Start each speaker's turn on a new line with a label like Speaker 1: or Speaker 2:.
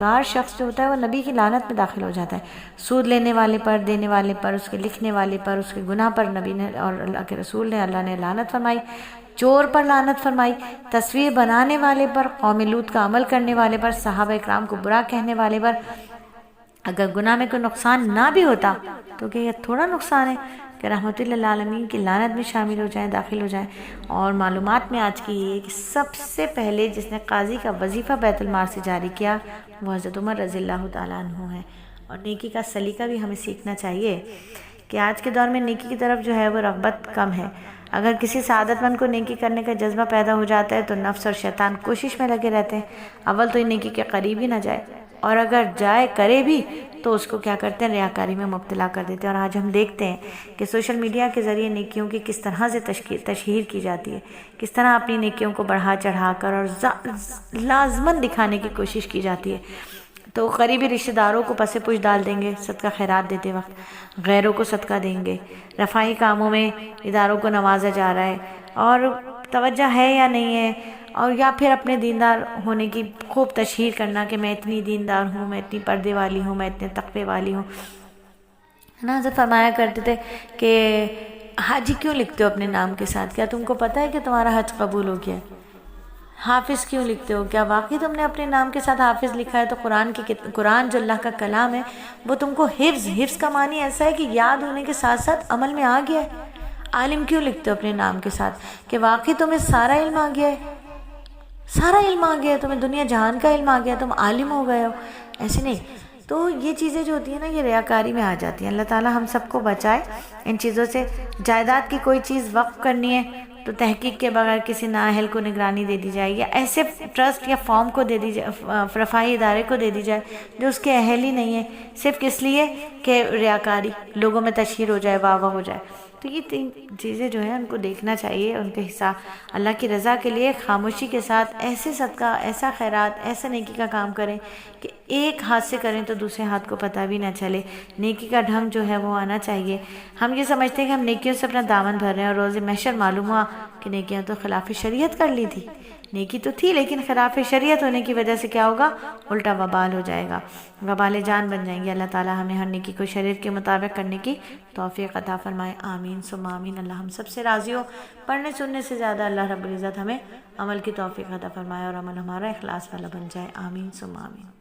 Speaker 1: ہر شخص جو ہوتا ہے وہ نبی کی لعنت میں داخل ہو جاتا ہے۔ سود لینے والے پر، دینے والے پر، اس کے لکھنے والے پر، اس کے گناہ پر نبی نے اور اللہ کے رسول نے اللہ نے لعنت فرمائی۔ چور پر لعنت فرمائی، تصویر بنانے والے پر، قوم لوط کا عمل کرنے والے پر، صحابہ اکرام کو برا کہنے والے پر۔ اگر گناہ میں کوئی نقصان نہ بھی ہوتا تو کہ یہ تھوڑا نقصان ہے کہ رحمت اللہ عالمین کی لعنت میں شامل ہو جائیں، داخل ہو جائیں۔ اور معلومات میں آج کی یہ کہ سب سے پہلے جس نے قاضی کا وظیفہ بیت المال سے جاری کیا وہ حضرت عمر رضی اللہ تعالیٰ عنہ ہیں۔ اور نیکی کا سلیقہ بھی ہمیں سیکھنا چاہیے کہ آج کے دور میں نیکی کی طرف جو ہے وہ رغبت کم ہے۔ اگر کسی سعادت مند کو نیکی کرنے کا جذبہ پیدا ہو جاتا ہے تو نفس اور شیطان کوشش میں لگے رہتے ہیں اول تو یہ نیکی کے قریب ہی نہ جائے، اور اگر جائے کرے بھی تو اس کو کیا کرتے ہیں، ریاکاری میں مبتلا کر دیتے ہیں۔ اور آج ہم دیکھتے ہیں کہ سوشل میڈیا کے ذریعے نیکیوں کی کس طرح سے تشہیر کی جاتی ہے، کس طرح اپنی نیکیوں کو بڑھا چڑھا کر اور لازمن دکھانے کی کوشش کی جاتی ہے۔ تو قریبی رشتہ داروں کو پس پوچھ ڈال دیں گے صدقہ خیرات دیتے وقت، غیروں کو صدقہ دیں گے، رفاہی کاموں میں اداروں کو نوازا جا رہا ہے اور توجہ ہے یا نہیں ہے، اور یا پھر اپنے دیندار ہونے کی خوب تشہیر کرنا کہ میں اتنی دیندار ہوں، میں اتنی پردے والی ہوں، میں اتنے تقوی والی ہوں۔ حضرت فرمایا کرتے تھے کہ حاجی کیوں لکھتے ہو اپنے نام کے ساتھ؟ کیا تم کو پتہ ہے کہ تمہارا حج قبول ہو گیا ہے؟ حافظ کیوں لکھتے ہو؟ کیا واقعی تم نے اپنے نام کے ساتھ حافظ لکھا ہے؟ تو قرآن جو اللہ کا کلام ہے وہ تم کو حفظ کا معنی ایسا ہے کہ یاد ہونے کے ساتھ ساتھ عمل میں آ گیا ہے۔ عالم کیوں لکھتے ہو اپنے نام کے ساتھ؟ کہ واقعی تمہیں سارا علم آ گیا ہے، سارا علم آ گیا ہے، تمہیں دنیا جہان کا علم آ گیا ہے، تم عالم ہو گئے ہو۔ ایسے نہیں، تو یہ چیزیں جو ہوتی ہیں نا یہ ریاکاری میں آ جاتی ہیں۔ اللہ تعالیٰ ہم سب کو بچائے ان چیزوں سے۔ جائیداد کی کوئی چیز وقف کرنی ہے تو تحقیق کے بغیر کسی نااہل کو نگرانی دے دی جائے، یا ایسے ٹرسٹ یا فارم کو دے دی جائے، رفاہی ادارے کو دے دی جائے جو اس کے اہل ہی نہیں ہے، صرف کس لیے کہ ریاکاری، لوگوں میں تشہیر ہو جائے، واہ واہ ہو جائے۔ تو یہ تین چیزیں جو ہیں ان کو دیکھنا چاہیے، ان کے حصہ اللہ کی رضا کے لیے خاموشی کے ساتھ ایسے صدقہ، ایسا خیرات، ایسا نیکی کا کام کریں کہ ایک ہاتھ سے کریں تو دوسرے ہاتھ کو پتہ بھی نہ چلے۔ نیکی کا ڈھنگ جو ہے وہ آنا چاہیے۔ ہم یہ سمجھتے ہیں کہ ہم نیکیوں سے اپنا دامن بھر رہے ہیں، اور روز محشر معلوم ہوا کہ نیکیاں تو خلاف شریعت کر لی تھی، نیکی تو تھی لیکن خلاف شریعت ہونے کی وجہ سے کیا ہوگا، الٹا وبال ہو جائے گا، وبال جان بن جائیں گے۔ اللہ تعالی ہمیں ہر نیکی کو شریعت کے مطابق کرنے کی توفیق عطا فرمائے، آمین ثم آمین۔ اللہ ہم سب سے راضی ہو، پڑھنے سننے سے زیادہ اللہ رب العزت ہمیں عمل کی توفیق عطا فرمائے اور عمل ہمارا اخلاص والا بن جائے، آمین ثم آمین۔